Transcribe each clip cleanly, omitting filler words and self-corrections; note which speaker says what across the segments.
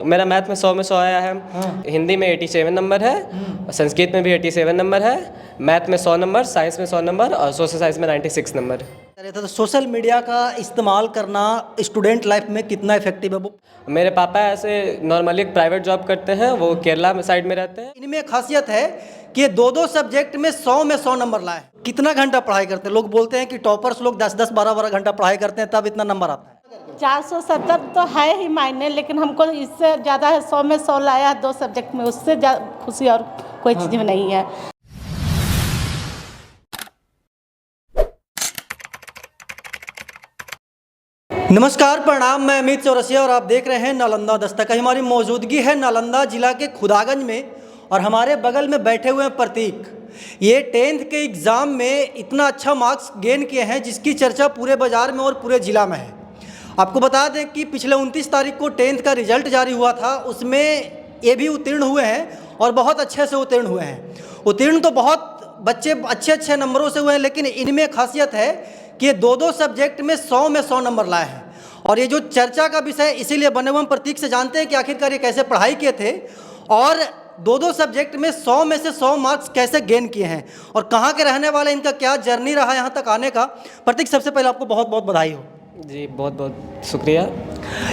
Speaker 1: मेरा मैथ में 100 में 100 आया है। हिंदी में 87 नंबर है, संस्कृत में भी 87 नंबर है, मैथ में 100 नंबर, साइंस में 100 नंबर और सोशल साइंस में 96 नंबर।
Speaker 2: तो सोशल मीडिया का इस्तेमाल करना स्टूडेंट लाइफ में कितना इफेक्टिव है वो?
Speaker 1: मेरे पापा ऐसे नॉर्मली एक प्राइवेट जॉब करते हैं, वो केरला में साइड में रहते हैं।
Speaker 2: इनमें खासियत है कि दो सब्जेक्ट में 100 नंबर लाए। कितना घंटा पढ़ाई करते हैं? लोग बोलते हैं कि टॉपर्स लोग 10-10, 12-12 घंटा पढ़ाई करते हैं तब इतना नंबर आता है।
Speaker 3: 470 तो है ही मायने, लेकिन हमको इससे ज़्यादा है। 100 में 100 लाया 2 सब्जेक्ट में, उससे खुशी और कोई चीज़ नहीं है।
Speaker 2: नमस्कार, प्रणाम। मैं अमित चौरसिया और आप देख रहे हैं नालंदा दस्तक। हमारी मौजूदगी है नालंदा जिला के खुदागंज में और हमारे बगल में बैठे हुए हैं प्रतीक। ये 10th के एग्ज़ाम में इतना अच्छा मार्क्स गेन किए हैं जिसकी चर्चा पूरे बाज़ार में और पूरे ज़िला में है। आपको बता दें कि पिछले 29 तारीख को 10th का रिजल्ट जारी हुआ था, उसमें ये भी उत्तीर्ण हुए हैं और बहुत अच्छे से उत्तीर्ण हुए हैं। उत्तीर्ण तो बहुत बच्चे अच्छे नंबरों से हुए हैं, लेकिन इनमें खासियत है कि ये दो सब्जेक्ट में 100 में 100 नंबर लाए हैं। और ये जो चर्चा का विषय इसीलिए बने हुए, हम प्रतीक से जानते हैं कि आखिरकार ये कैसे पढ़ाई किए थे और दो सब्जेक्ट में 100 में से 100 मार्क्स कैसे गेन किए हैं और कहाँ के रहने वाले, इनका क्या जर्नी रहा यहाँ तक आने का। प्रतीक, सबसे पहले आपको बहुत बहुत बधाई हो।
Speaker 1: जी, बहुत बहुत शुक्रिया।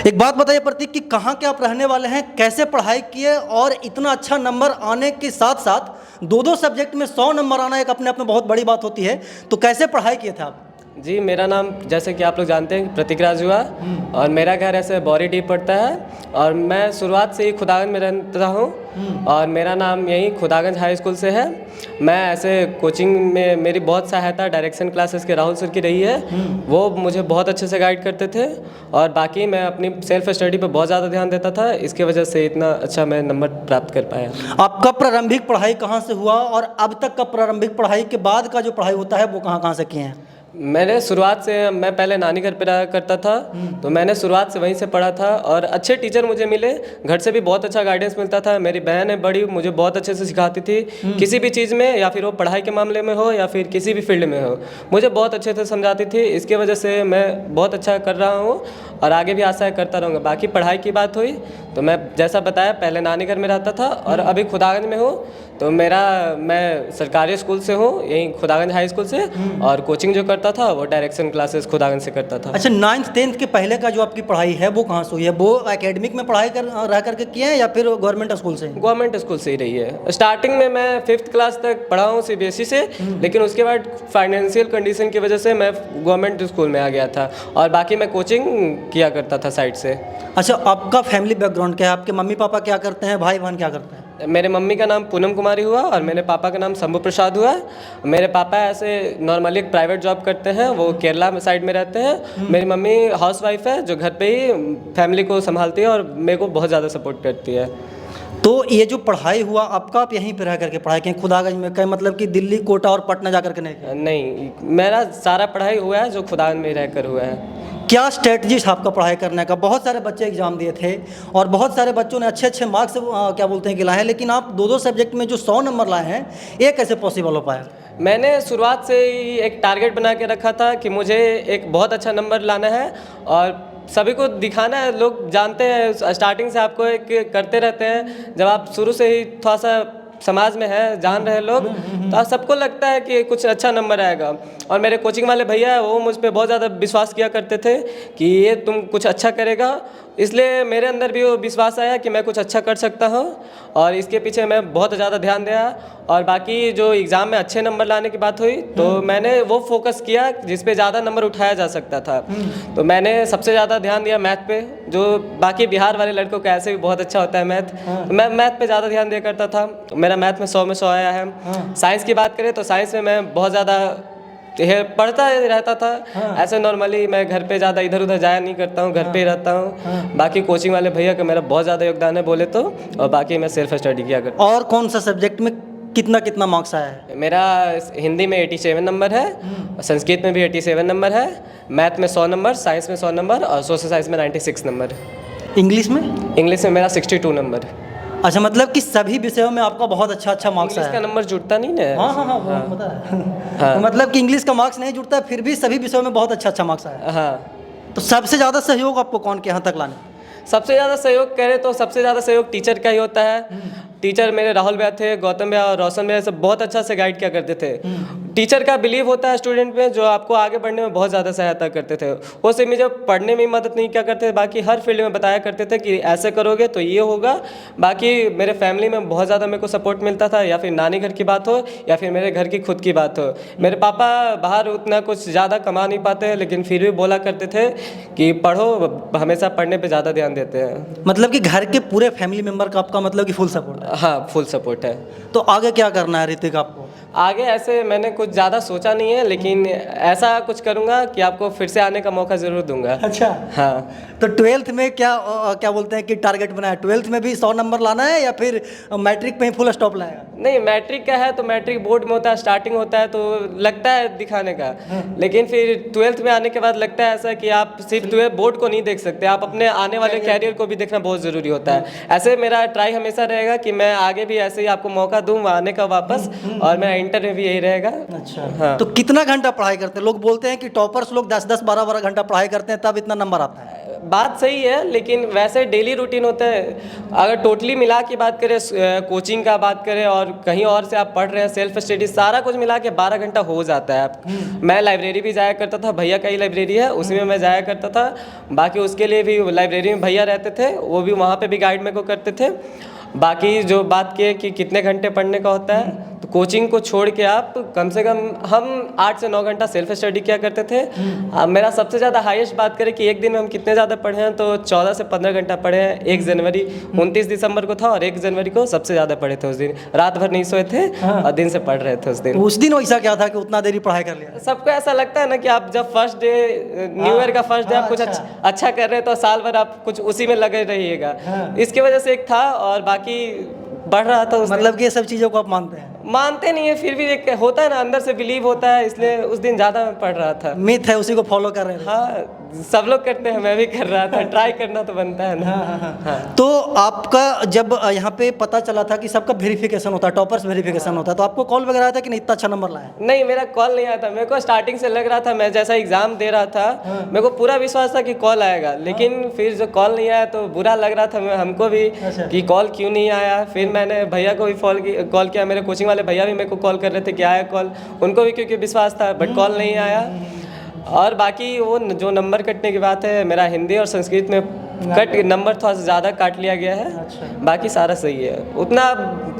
Speaker 2: एक बात बताइए प्रतीक कि कहाँ के आप रहने वाले हैं, कैसे पढ़ाई किए और इतना अच्छा नंबर आने के साथ साथ दो सब्जेक्ट में 100 नंबर आना एक अपने आप में बहुत बड़ी बात होती है, तो कैसे पढ़ाई किए थे आप?
Speaker 1: जी, मेरा नाम जैसे कि आप लोग जानते हैं प्रतीक राज हुआ और मेरा घर ऐसे बौरी डीप पड़ता है और मैं शुरुआत से ही खुदागंज में रहता हूँ और मेरा नाम यहीं खुदागंज हाई स्कूल से है। मैं ऐसे कोचिंग में मेरी बहुत सहायता डायरेक्शन क्लासेस के राहुल सर की रही है, वो मुझे बहुत अच्छे से गाइड करते थे और बाकी मैं अपनी सेल्फ स्टडी पर बहुत ज़्यादा ध्यान देता था। इसकी वजह से इतना अच्छा मैं नंबर प्राप्त कर पाया।
Speaker 2: आपका प्रारंभिक पढ़ाई कहाँ से हुआ और अब तक का प्रारंभिक पढ़ाई के बाद का जो पढ़ाई होता है वो कहाँ से किए हैं?
Speaker 1: मैंने शुरुआत से, मैं पहले नानी घर पे रहा करता था, तो मैंने शुरुआत से वहीं से पढ़ा था और अच्छे टीचर मुझे मिले। घर से भी बहुत अच्छा गाइडेंस मिलता था। मेरी बहन है बड़ी, मुझे बहुत अच्छे से सिखाती थी किसी भी चीज़ में, या फिर वो पढ़ाई के मामले में हो या फिर किसी भी फील्ड में हो, मुझे बहुत अच्छे से समझाती थी। इसके वजह से मैं बहुत अच्छा कर रहा हूँ और आगे भी आशा करता रहूँगा। बाकी पढ़ाई की बात हुई तो मैं जैसा बताया पहले नानी घर में रहता था और अभी खुदागंज में हूँ। तो मैं सरकारी स्कूल से हूँ, यहीं खुदागंज हाई स्कूल से, और कोचिंग जो करता था वो डायरेक्शन क्लासेस खुदागंज से करता था।
Speaker 2: अच्छा, 9th 10th के पहले का जो आपकी पढ़ाई है वो कहाँ से हुई है? वो एकेडमिक में पढ़ाई रह करके किए हैं या फिर गवर्नमेंट स्कूल से?
Speaker 1: गवर्नमेंट स्कूल से ही रही है। स्टार्टिंग में मैं 5th क्लास तक पढ़ा हूँ CBSE से, लेकिन उसके बाद फाइनेंशियल कंडीशन की वजह से मैं गवर्नमेंट स्कूल में आ गया था और बाकी मैं कोचिंग किया करता था साइड से।
Speaker 2: अच्छा, आपका फैमिली बैकग्राउंड क्या है? आपके मम्मी पापा क्या करते हैं, भाई बहन क्या करते हैं?
Speaker 1: मेरे मम्मी का नाम पूनम कुमारी हुआ और मेरे पापा का नाम शंभू प्रसाद हुआ। मेरे पापा ऐसे नॉर्मली एक प्राइवेट जॉब करते हैं, वो केरला में साइड में रहते हैं। मेरी मम्मी हाउस वाइफ है जो घर पे ही फैमिली को संभालती है और मेरे को बहुत ज़्यादा सपोर्ट करती है।
Speaker 2: तो ये जो पढ़ाई हुआ आपका, आप यहीं पर रह करके पढ़ाई कहीं खुदागंज में, कहीं मतलब कि दिल्ली, कोटा और पटना जा करके नहीं?
Speaker 1: नहीं, मेरा सारा पढ़ाई हुआ है जो खुदागंज में रहकर हुआ है।
Speaker 2: क्या स्ट्रेटजी था आपका पढ़ाई करने का? बहुत सारे बच्चे एग्जाम दिए थे और बहुत सारे बच्चों ने अच्छे मार्क्स क्या बोलते हैं कि लाए हैं, लेकिन आप दो सब्जेक्ट में जो 100 नंबर लाए हैं, ये कैसे पॉसिबल हो पाया?
Speaker 1: मैंने शुरुआत से ही एक टारगेट बना के रखा था कि मुझे एक बहुत अच्छा नंबर लाना है और सभी को दिखाना है। लोग जानते हैं स्टार्टिंग से आपको एक करते रहते हैं, जब आप शुरू से ही थोड़ा सा समाज में है, जान रहे लोग, तो सबको लगता है कि कुछ अच्छा नंबर आएगा। और मेरे कोचिंग वाले भैया है, वो मुझ पर बहुत ज़्यादा विश्वास किया करते थे कि ये तुम कुछ अच्छा करेगा, इसलिए मेरे अंदर भी वो विश्वास आया कि मैं कुछ अच्छा कर सकता हूँ और इसके पीछे मैं बहुत ज़्यादा ध्यान दिया। और बाकी जो एग्ज़ाम में अच्छे नंबर लाने की बात हुई तो मैंने वो फोकस किया जिस पे ज़्यादा नंबर उठाया जा सकता था। तो मैंने सबसे ज़्यादा ध्यान दिया मैथ पे, जो बाकी बिहार वाले लड़कों का ऐसे भी बहुत अच्छा होता है मैथ, तो मैं मैथ पे ज़्यादा ध्यान दिया करता था। मेरा मैथ में 100 में 100 आया है। साइंस की बात करें तो साइंस में मैं बहुत ज़्यादा पढ़ता रहता था। ऐसे नॉर्मली मैं घर पे ज़्यादा इधर उधर जाया नहीं करता हूँ, घर पे ही रहता हूँ। बाकी कोचिंग वाले भैया का मेरा बहुत ज़्यादा योगदान है बोले तो, और बाकी मैं सेल्फ स्टडी किया करता हूँ।
Speaker 2: और कौन सा सब्जेक्ट में कितना मार्क्स आया है?
Speaker 1: मेरा हिंदी में 87 नंबर है, संस्कृत में भी 87 नंबर है, मैथ में 100 नंबर, साइंस में 100 नंबर और सोशल साइंस में 96 नंबर।
Speaker 2: इंग्लिश में?
Speaker 1: इंग्लिश में मेरा 62 नंबर।
Speaker 2: अच्छा, मतलब कि सभी विषयों में आपका बहुत अच्छा मार्क्स आया?
Speaker 1: इंग्लिश का नंबर जुड़ता नहीं ना।
Speaker 2: हाँ, वो पता है। तो मतलब कि इंग्लिश का मार्क्स नहीं जुड़ता, फिर भी सभी विषयों में बहुत अच्छा मार्क्स आया।
Speaker 1: हाँ।
Speaker 2: तो सबसे ज़्यादा सहयोग आपको कौन के यहाँ तक लाने?
Speaker 1: सबसे ज़्यादा सहयोग करें तो सबसे ज़्यादा सहयोग टीचर का ही होता है। टीचर मेरे राहुल भैया थे, गौतम भैया और रोशन भैया सब बहुत अच्छा से गाइड किया करते थे। टीचर का बिलीव होता है स्टूडेंट में, जो आपको आगे बढ़ने में बहुत ज़्यादा सहायता करते थे। वो सिर्फ मुझे पढ़ने में ही मदद नहीं किया करते, बाकी हर फील्ड में बताया करते थे कि ऐसे करोगे तो ये होगा। बाकी मेरे फैमिली में बहुत ज़्यादा मेरे को सपोर्ट मिलता था, या फिर नानी घर की बात हो या फिर मेरे घर की खुद की बात हो। मेरे पापा बाहर उतना कुछ ज़्यादा कमा नहीं पाते, लेकिन फिर भी बोला करते थे कि पढ़ो, हमेशा पढ़ने पे ज़्यादा ध्यान देते हैं।
Speaker 2: मतलब कि घर के पूरे फैमिली मेंबर का आपका मतलब कि फुल सपोर्ट है।
Speaker 1: हाँ, फुल सपोर्ट है।
Speaker 2: तो आगे क्या करना है ऋतिक आपको?
Speaker 1: आगे ऐसे मैंने कुछ ज़्यादा सोचा नहीं है, लेकिन ऐसा कुछ करूँगा कि आपको फिर से आने का मौका ज़रूर दूंगा।
Speaker 2: अच्छा।
Speaker 1: हाँ,
Speaker 2: तो 12th में क्या बोलते हैं कि टारगेट बनाया? 12th में भी 100 नंबर लाना है या फिर मैट्रिक में ही फुल स्टॉप लाएगा?
Speaker 1: नहीं, मैट्रिक का है तो मैट्रिक बोर्ड में होता है, स्टार्टिंग होता है तो लगता है दिखाने का। लेकिन फिर 12th में आने के बाद लगता है ऐसा कि आप सिर्फ 12th बोर्ड को नहीं देख सकते, आप अपने आने वाले कैरियर को भी देखना बहुत ज़रूरी होता है। ऐसे मेरा ट्राई हमेशा रहेगा कि मैं आगे भी ऐसे ही आपको मौका दूँ आने का वापस, और मेरा इंटर में भी यही रहेगा।
Speaker 2: अच्छा।
Speaker 1: हाँ।
Speaker 2: तो कितना घंटा पढ़ाई करते हैं? लोग बोलते हैं कि टॉपर्स लोग 10-10, 12-12 घंटा पढ़ाई करते हैं तब इतना नंबर आता है।
Speaker 1: बात सही है, लेकिन वैसे डेली रूटीन होता है। अगर टोटली मिला के बात करें, कोचिंग का बात करें और कहीं और से आप पढ़ रहे हैं, सेल्फ स्टडी, सारा कुछ मिला के 12 घंटा हो जाता है आप। मैं लाइब्रेरी भी जाया करता था, भैया का ही लाइब्रेरी है, उसी में मैं जाया करता था। बाकी उसके लिए भी लाइब्रेरी में भैया रहते थे, वो भी वहाँ पे भी गाइड मेरे को करते थे। बाकी जो बात की कि कितने घंटे पढ़ने का होता है, तो कोचिंग को छोड़ के आप कम से कम हम 8 से 9 घंटा सेल्फ स्टडी किया करते थे। मेरा सबसे ज़्यादा हाईएस्ट बात करें कि एक दिन में हम कितने ज़्यादा पढ़े हैं, तो 14 से 15 घंटा पढ़े हैं। 1 जनवरी 29 दिसंबर को था और 1 जनवरी को सबसे ज़्यादा पढ़े थे। उस दिन रात भर नहीं सोए थे और दिन से पढ़ रहे थे उस दिन।
Speaker 2: उस दिन वैसा क्या था कि उतना देरी पढ़ाई कर लिया?
Speaker 1: सबको ऐसा लगता है ना कि आप जब फर्स्ट डे, न्यू ईयर का फर्स्ट डे आप कुछ अच्छा कर रहे हैं तो साल भर आप कुछ उसी में लगे रहिएगा। इसकी वजह से एक था, और बाकी बढ़ रहा था उस दिन।
Speaker 2: मतलब कि ये सब चीज़ों को आप मानते हैं?
Speaker 1: मानते नहीं है, फिर भी एक होता है ना, अंदर से बिलीव होता है, इसलिए उस दिन ज़्यादा मैं पढ़ रहा था।
Speaker 2: मिथ है, उसी को फॉलो कर रहे हैं।
Speaker 1: हाँ, सब लोग करते हैं, मैं भी कर रहा था। ट्राई करना तो बनता है ना। हाँ।
Speaker 2: तो आपका जब यहाँ पे पता चला था कि सबका वेरिफिकेशन होता है, टॉपर्स वेरिफिकेशन होता है, तो आपको कॉल वगैरह आया था कि नहीं इतना अच्छा नंबर लाया?
Speaker 1: नहीं, मेरा कॉल नहीं आया था। मेरे को स्टार्टिंग से लग रहा था, मैं जैसा एग्जाम दे रहा था मेरे को पूरा विश्वास था कि कॉल आएगा, लेकिन फिर जो कॉल नहीं आया तो बुरा लग रहा था हमको भी कि कॉल क्यों नहीं आया। फिर मैंने भैया को भी कॉल किया, मेरे कोचिंग वाले भैया भी मेरे को कॉल कर रहे थे कि आया कॉल, उनको भी क्योंकि विश्वास था, बट कॉल नहीं आया। और बाकी वो जो नंबर कटने की बात है, मेरा हिंदी और संस्कृत में नंबर थोड़ा सा ज़्यादा काट लिया गया है। बाकी सारा सही है। उतना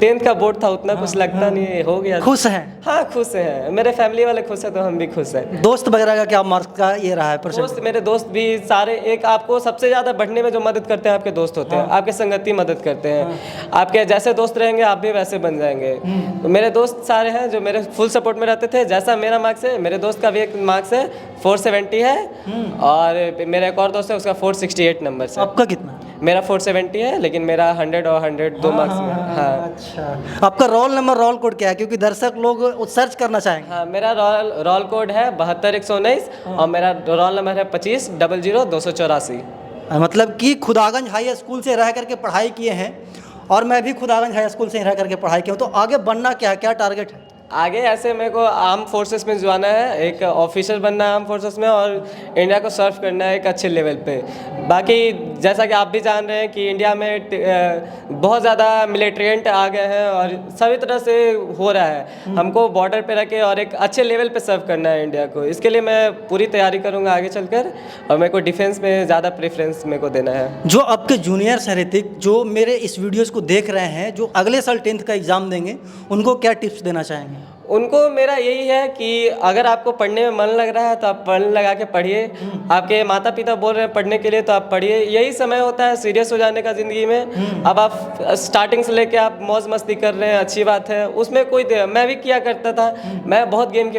Speaker 1: 10th का बोर्ड था, उतना कुछ लगता नहीं है, हो गया।
Speaker 2: खुश हैं?
Speaker 1: हाँ, खुश हैं। मेरे फैमिली वाले खुश हैं तो हम भी खुश हैं।
Speaker 2: दोस्त वगैरह का क्या मार्क्स का ये रहा है परसेंट?
Speaker 1: दोस्त, मेरे दोस्त भी सारे, एक आपको सबसे ज़्यादा बढ़ने में जो मदद करते हैं आपके दोस्त होते हैं। आपके संगति मदद करते हैं। आपके जैसे दोस्त रहेंगे आप भी वैसे बन जाएंगे। तो मेरे दोस्त सारे हैं जो मेरे फुल सपोर्ट में रहते थे। जैसा मेरा मार्क्स है, मेरे दोस्त का भी एक मार्क्स है 470 है, और मेरा एक और दोस्त है उसका 468 नंबर से।
Speaker 2: आपका कितना?
Speaker 1: मेरा 470 है, लेकिन मेरा 100 और 100 दो मार्क्स में। हाँ।
Speaker 2: अच्छा। आपका रोल नंबर, रोल कोड क्या है, क्योंकि दर्शक लोग सर्च करना चाहेंगे?
Speaker 1: हाँ, मेरा रोल कोड है 72119 और मेरा रोल नंबर है 25
Speaker 2: मतलब कि खुदागंज हाई स्कूल से रह करके पढ़ाई किए हैं, और मैं भी खुदागंज हाई स्कूल से ही रह करके पढ़ाई किया हूँ। तो आगे बनना क्या है, क्या टारगेट है?
Speaker 1: आगे ऐसे मेरे को आर्म फोर्सेस में जाना है, एक ऑफिसर बनना है आर्म फोर्सेस में, और इंडिया को सर्व करना है एक अच्छे लेवल पे। बाकी जैसा कि आप भी जान रहे हैं कि इंडिया में बहुत ज़्यादा मिलिट्रेंट आ गए हैं और सभी तरह से हो रहा है। हमको बॉर्डर पे रख के और एक अच्छे लेवल पे सर्व करना है इंडिया को। इसके लिए मैं पूरी तैयारी करूँगा आगे चलकर, और मेरे को डिफेंस में ज़्यादा प्रेफरेंस मेरे को देना है।
Speaker 2: जो आपके जूनियर्स हैं ऋतिक, जो मेरे इस वीडियोज़ को देख रहे हैं, जो अगले साल 10th का एग्ज़ाम देंगे, उनको क्या टिप्स देना चाहेंगे?
Speaker 1: उनको मेरा यही है कि अगर आपको पढ़ने में मन लग रहा है तो आप मन लगा के पढ़िए। आपके माता पिता बोल रहे हैं पढ़ने के लिए तो आप पढ़िए। यही समय होता है सीरियस हो जाने का ज़िंदगी में। अब आप स्टार्टिंग से लेके आप मौज मस्ती कर रहे हैं, अच्छी बात है, उसमें कोई मैं भी किया करता था। मैं बहुत गेम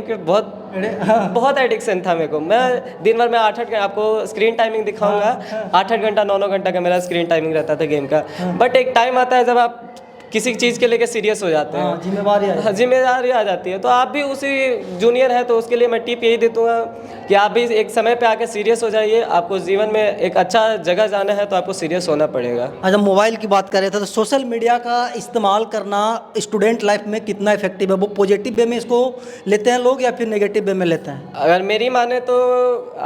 Speaker 1: के बहुत एडिक्शन था मेरे को। मैं दिन भर में 8-8 आपको स्क्रीन टाइमिंग दिखाऊंगा, 8-8 घंटा 9-9 घंटा का मेरा स्क्रीन टाइमिंग रहता था गेम का। बट एक टाइम आता है जब आप किसी चीज़ के लेके सीरियस हो जाते हैं।
Speaker 2: हाँ, जिम्मेवारी आ जाती है।
Speaker 1: जिम्मेदारी आ जाती है। तो आप भी उसी जूनियर हैं, तो उसके लिए मैं टिप यही देता हूँ कि आप भी एक समय पे आके सीरियस हो जाइए। आपको जीवन में एक अच्छा जगह जाना है तो आपको सीरियस होना पड़ेगा।
Speaker 2: अच्छा, मोबाइल की बात कर रहे थे तो सोशल मीडिया का इस्तेमाल करना स्टूडेंट लाइफ में कितना इफेक्टिव है? वो पॉजिटिव वे में इसको लेते हैं लोग या फिर नेगेटिव वे में लेते हैं?
Speaker 1: अगर मेरी माने तो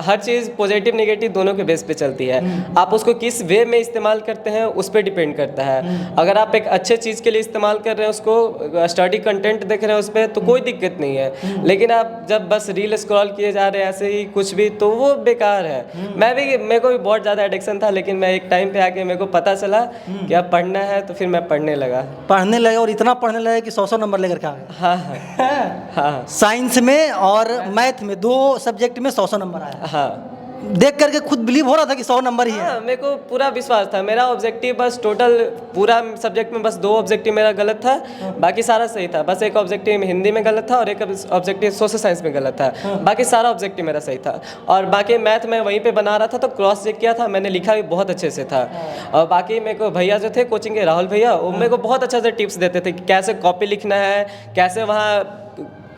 Speaker 1: हर चीज़ पॉजिटिव नेगेटिव दोनों के बेस पे चलती है। आप उसको किस वे में इस्तेमाल करते हैं उस पर डिपेंड करता है। अगर आप एक अच्छे चीज़ के लिए इस्तेमाल कर रहे हैं, उसको स्टडी कंटेंट देख रहे हैं उस पर, तो कोई दिक्कत नहीं है। लेकिन आप जब बस रील स्क्रॉल किए जा रहे हैं ऐसे ही कुछ भी, तो वो बेकार है। मेरे को भी बहुत ज़्यादा एडिक्शन था, लेकिन मैं एक टाइम पे आके मेरे को पता चला कि अब पढ़ना है, तो फिर मैं पढ़ने लगा।
Speaker 2: पढ़ने लगे और इतना पढ़ने लगे कि 100 नंबर लेकर के आ गए।
Speaker 1: हाँ हाँ हाँ
Speaker 2: साइंस में और मैथ में 2 सब्जेक्ट में 100 नंबर आया।
Speaker 1: हाँ।
Speaker 2: देख करके खुद बिलीव हो रहा था कि 100 नंबर ही है।
Speaker 1: हाँ, मेरे को पूरा विश्वास था। मेरा ऑब्जेक्टिव बस टोटल पूरा सब्जेक्ट में बस 2 ऑब्जेक्टिव मेरा गलत था, बाकी सारा सही था। बस एक ऑब्जेक्टिव हिंदी में गलत था और एक ऑब्जेक्टिव सोशल साइंस में गलत था। बाकी सारा ऑब्जेक्टिव मेरा सही था। और बाकी मैथ में वहीं पे बना रहा था, तो क्रॉस चेक किया था मैंने, लिखा भी बहुत अच्छे से था। और बाकी मेरे को भैया जो थे कोचिंग के, राहुल भैया, वो मेरे को बहुत अच्छे से टिप्स देते थे कि कैसे कॉपी लिखना है, कैसे वहाँ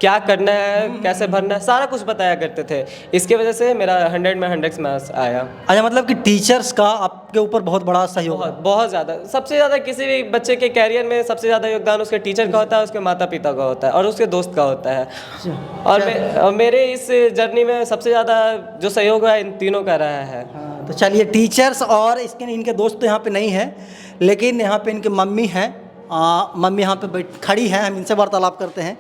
Speaker 1: क्या करना है, कैसे भरना है, सारा कुछ बताया करते थे। इसकी वजह से मेरा 100 में 100 मार्क्स आया।
Speaker 2: अच्छा, मतलब कि टीचर्स का आपके ऊपर बहुत बड़ा सहयोग है।
Speaker 1: बहुत ज़्यादा। सबसे ज़्यादा किसी भी बच्चे के कैरियर में सबसे ज़्यादा योगदान उसके टीचर का होता है, उसके माता पिता का होता है और उसके दोस्त का होता है। और मेरे इस जर्नी में सबसे ज़्यादा जो सहयोग है इन तीनों का रहा है।
Speaker 2: तो चलिए, टीचर्स और इनके दोस्त तो यहाँ पे नहीं हैं, लेकिन यहाँ पे इनके मम्मी हैं। मम्मी यहाँ पे खड़ी हैं, हम इनसे वार्तालाप करते हैं।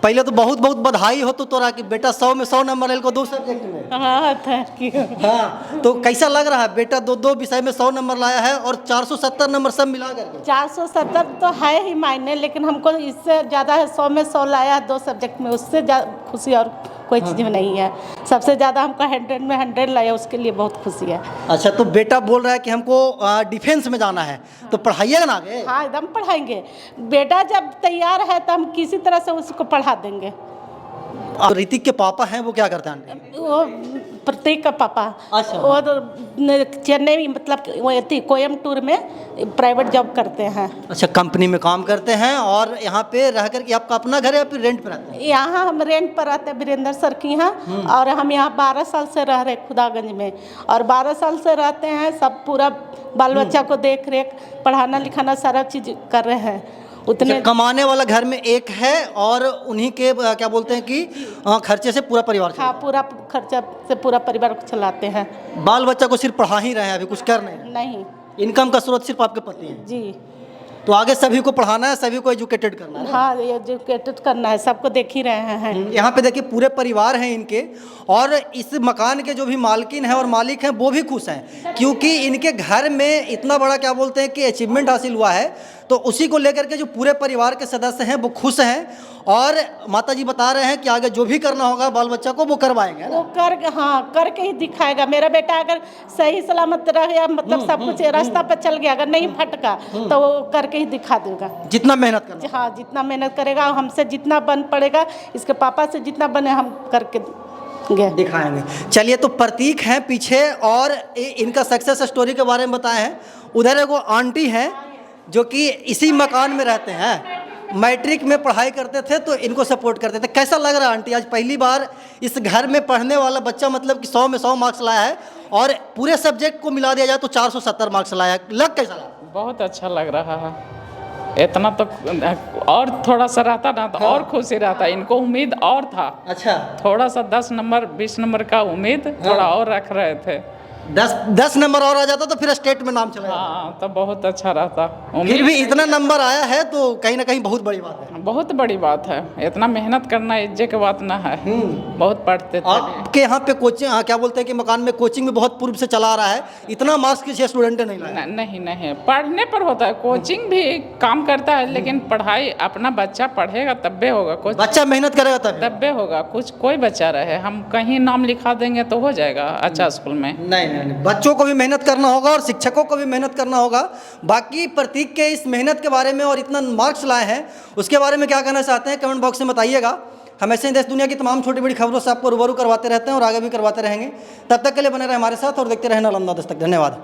Speaker 2: पहले तो बहुत बहुत बधाई हो तो तोरा कि बेटा 100 में 100 नंबर ले को 2 सब्जेक्ट में।
Speaker 3: हाँ, थैंक यू।
Speaker 2: हाँ, तो कैसा लग रहा है बेटा? 2 विषय में 100 नंबर लाया है और 470 नंबर सब मिला करके।
Speaker 3: 470 तो है ही मायने, लेकिन हमको इससे ज़्यादा है। 100 में 100 लाया है 2 सब्जेक्ट में, उससे खुशी और कोई चीज़ में नहीं है। सबसे ज़्यादा हमको 100 में 100 लाया, उसके लिए बहुत खुशी है।
Speaker 2: अच्छा, तो बेटा बोल रहा है कि हमको डिफेंस में जाना है, तो पढ़ाइएगा ना आगे?
Speaker 3: हाँ, एकदम पढ़ाएंगे। बेटा जब तैयार है तो हम किसी तरह से उसको पढ़ा देंगे।
Speaker 2: ऋतिक के पापा हैं, वो क्या करते हैं?
Speaker 3: वो प्रतीक का पापा।
Speaker 2: अच्छा।
Speaker 3: वो चेन्नई, मतलब कोयम्बटूर में प्राइवेट जॉब करते हैं।
Speaker 2: अच्छा, कंपनी में काम करते हैं और यहाँ पे रह कर के आपका अपना घर है या फिर रेंट पे रहते हैं?
Speaker 3: यहाँ हम रेंट पर रहते हैं वीरेंद्र सर की यहाँ। और हम यहाँ 12 साल से रह रहे खुदागंज में, और 12 साल से रहते हैं। सब पूरा बाल बच्चा को देख रेख, पढ़ाना लिखाना सारा चीज़ कर रहे हैं। उतने
Speaker 2: कमाने वाला घर में एक है और उन्हीं के क्या बोलते हैं कि खर्चे से पूरा परिवार चलता है।
Speaker 3: हाँ, पूरा खर्चा से पूरा परिवार को चलाते हैं।
Speaker 2: बाल बच्चा को सिर्फ पढ़ा ही रहे हैं, अभी कुछ कर
Speaker 3: नहीं।
Speaker 2: इनकम का स्रोत सिर्फ आपके पति हैं
Speaker 3: जी।
Speaker 2: तो आगे सभी को पढ़ाना है, सभी को एजुकेटेड करना है।
Speaker 3: हाँ, एजुकेटेड करना है, सबको देख ही रहे हैं।
Speaker 2: यहाँ पे देखिए पूरे परिवार हैं इनके, और इस मकान के जो भी मालकिन हैं और मालिक हैं वो भी खुश हैं, क्योंकि इनके घर में इतना बड़ा क्या बोलते हैं कि अचीवमेंट हासिल हुआ है। तो उसी को लेकर के जो पूरे परिवार के सदस्य हैं वो खुश हैं, और माता जी बता रहे हैं कि आगे जो भी करना होगा बाल बच्चा को वो करवाएंगे।
Speaker 3: वो करके ही दिखाएगा। मेरा बेटा अगर सही सलामत रह गया, मतलब सब कुछ रास्ता पर चल गया, अगर नहीं फटका, तो वो करके ही दिखा देगा।
Speaker 2: जितना मेहनत करना।
Speaker 3: हाँ, जितना मेहनत करेगा, हमसे जितना बन पड़ेगा, इसके पापा से जितना बने हम करके
Speaker 2: दिखाएंगे। चलिए, तो प्रतीक हैं पीछे और इनका सक्सेस स्टोरी के बारे में बताए हैं। उधर एगो आंटी हैं जो कि इसी मकान में रहते हैं, मैट्रिक में पढ़ाई करते थे तो इनको सपोर्ट करते थे। कैसा लग रहा है आंटी, आज पहली बार इस घर में पढ़ने वाला बच्चा मतलब कि 100 में 100 मार्क्स लाया है, और पूरे सब्जेक्ट को मिला दिया जाए तो 470 मार्क्स लाया है? कैसा लगा?
Speaker 4: बहुत अच्छा लग रहा है। इतना तो और थोड़ा सा रहता ना तो और खुशी रहता। इनको उम्मीद और था।
Speaker 2: अच्छा,
Speaker 4: थोड़ा सा 10 नंबर 20 नंबर का उम्मीद थोड़ा और रख रहे थे।
Speaker 2: 10 नंबर और आ जाता तो फिर स्टेट में नाम चला जाता।
Speaker 4: हाँ, तो बहुत अच्छा रहता।
Speaker 2: फिर भी इतना नंबर आया है तो कहीं ना कहीं बहुत बड़ी बात है।
Speaker 4: बहुत बड़ी बात है। इतना मेहनत करना इज्जत की बात ना है। बहुत पढ़ते थे।
Speaker 2: आपके यहाँ पे कोचिंग क्या बोलते हैं कि मकान में कोचिंग में बहुत पूर्व से चला आ रहा है, इतना मार्क्स किसी स्टूडेंट ने नहीं लाया?
Speaker 4: नहीं, पढ़ने पर होता है। कोचिंग भी काम करता है, लेकिन पढ़ाई अपना बच्चा पढ़ेगा तब्बे होगा। कुछ
Speaker 2: बच्चा मेहनत करेगा
Speaker 4: तब्बे होगा। कुछ कोई बच्चा रहे, हम कहीं नाम लिखा देंगे तो हो जाएगा अच्छा स्कूल में?
Speaker 2: नहीं, बच्चों को भी मेहनत करना होगा और शिक्षकों को भी मेहनत करना होगा। बाकी प्रतीक के इस मेहनत के बारे में और इतना मार्क्स लाए हैं उसके बारे में क्या कहना चाहते हैं कमेंट बॉक्स में बताइएगा। हम ऐसे ही देश दुनिया की तमाम छोटी बड़ी खबरों से आपको रूबरू करवाते रहते हैं और आगे भी करवाते रहेंगे। तब तक के लिए बने रहे हमारे साथ और देखते रहें नालंदा दस्तक। धन्यवाद।